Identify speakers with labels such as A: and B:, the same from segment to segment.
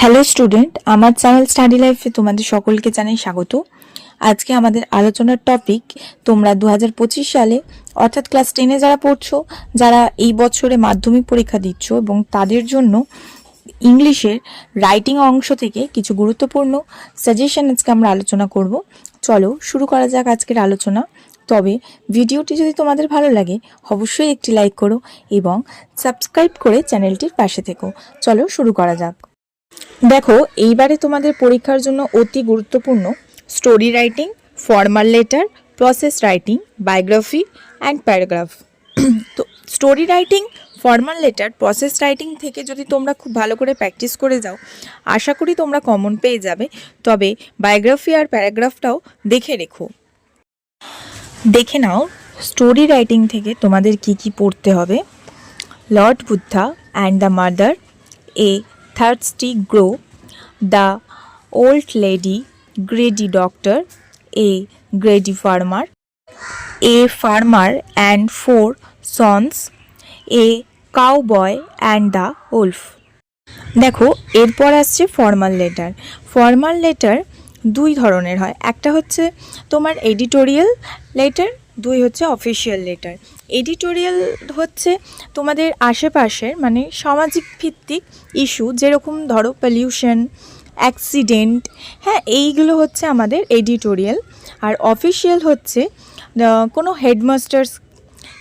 A: Hello student, আমার channel study লাইফে তোমাদের সকলকে জানাই স্বাগত। আজকে আমাদের আলোচনার টপিক, তোমরা 2025 সালে অর্থাৎ ক্লাস 10-এ যারা পড়ছো, যারা এই বছরে মাধ্যমিক পরীক্ষা দিচ্ছ এবং তাদের জন্য ইংলিশের রাইটিং অংশ থেকে কিছু গুরুত্বপূর্ণ সাজেশন আজকে আমরা আলোচনা করব। চলো শুরু করা যাক আজকের আলোচনা। তবে ভিডিওটি যদি তোমাদের ভালো লাগে অবশ্যই একটি লাইক করো এবং সাবস্ক্রাইব করে চ্যানেলটির পাশে থেকো। চলো শুরু করা যাক। দেখো, এইবারে তোমাদের পরীক্ষার জন্য অতি গুরুত্বপূর্ণ story writing, formal letter, process writing, biography and paragraph. তো story writing, formal letter, process writing থেকে যদি তোমরা খুব ভালো করে প্র্যাকটিস করে যাও, আশা করি তোমরা কমন পেয়ে যাবে। তবে বায়োগ্রাফি আর প্যারাগ্রাফটাও দেখে রেখো। দেখে নাও স্টোরি রাইটিং থেকে তোমাদের কি কি পড়তে হবে। Lord Buddha and the mother, A thirsty grow, the old lady, greedy doctor, a greedy farmer, a farmer and four sons, a cowboy and the wolf. দেখো, এরপর আসছে ফর্মাল লেটার। ফর্মাল লেটার দুই ধরনের হয়, একটা হচ্ছে তোমার এডিটোরিয়াল লেটার, দুই হচ্ছে অফিসিয়াল লেটার। এডিটোরিয়াল হচ্ছে তোমাদের আশেপাশের মানে সামাজিক ভিত্তিক ইস্যু, যেরকম ধরো পলিউশন, অ্যাক্সিডেন্ট, হ্যাঁ, এইগুলো হচ্ছে আমাদের এডিটোরিয়াল। আর অফিসিয়াল হচ্ছে কোনো হেডমাস্টার্স,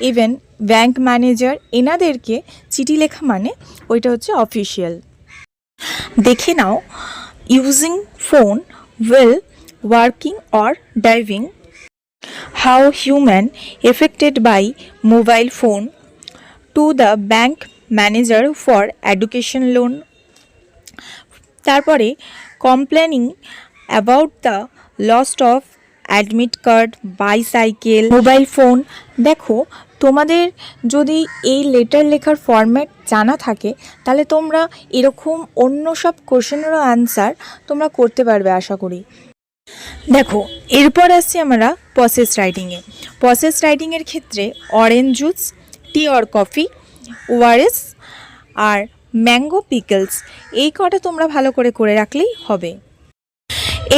A: ইভেন ব্যাংক ম্যানেজার, এনাদেরকে চিঠি লেখা মানে ওইটা হচ্ছে অফিসিয়াল। দেখে নাও, using phone while working or driving, how human affected by mobile phone, to the bank manager for education loan। তারপরে complaining about the loss of admit card, bicycle, mobile phone. দেখো, তোমাদের যদি এই লেটার লেখার format জানা থাকে তাহলে তোমরা এরকম অন্য সব কোশ্চেনেরও অ্যান্সার তোমরা করতে পারবে আশা করি। দেখো, এরপর আসছি আমরা প্রসেস রাইটিংয়ে। প্রসেস রাইটিংয়ের ক্ষেত্রে orange juice, tea or coffee, ORS আর ম্যাঙ্গো পিকলস, এই কটা তোমরা ভালো করে রাখলেই হবে।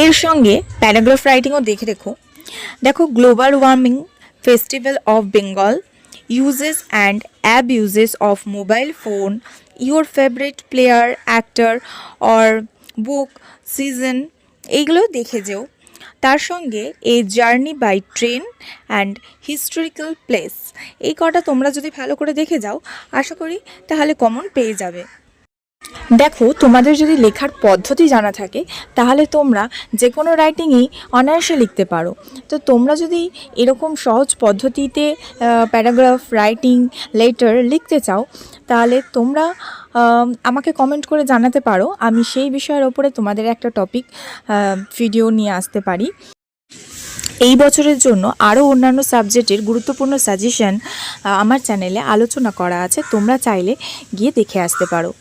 A: এর সঙ্গে প্যারাগ্রাফ রাইটিংও দেখে রেখো। দেখো, global warming, festival of Bengal, uses and abuses of mobile phone, your favorite player, actor or book, season, এইগুলো দেখে যেও। তার সঙ্গে a journey by train and historical place, এই কটা তোমরা যদি ভালো করে দেখে যাও আশা করি তাহলে কমন পেয়ে যাবে। দেখো, তোমাদের যদি লেখার পদ্ধতি জানা থাকে তাহলে তোমরা যে কোনো রাইটিংই অনায়াসে লিখতে পারো। তো তোমরা যদি এরকম সহজ পদ্ধতিতে প্যারাগ্রাফ, রাইটিং, লেটার লিখতে চাও তাহলে তোমরা আমাকে কমেন্ট করে জানাতে পারো। আমি সেই বিষয়ের ওপরে তোমাদের একটা টপিক ভিডিও নিয়ে আসতে পারি। এই বছরের জন্য আরও অন্যান্য সাবজেক্টের গুরুত্বপূর্ণ সাজেশন আমার চ্যানেলে আলোচনা করা আছে, তোমরা চাইলে গিয়ে দেখে আসতে পারো।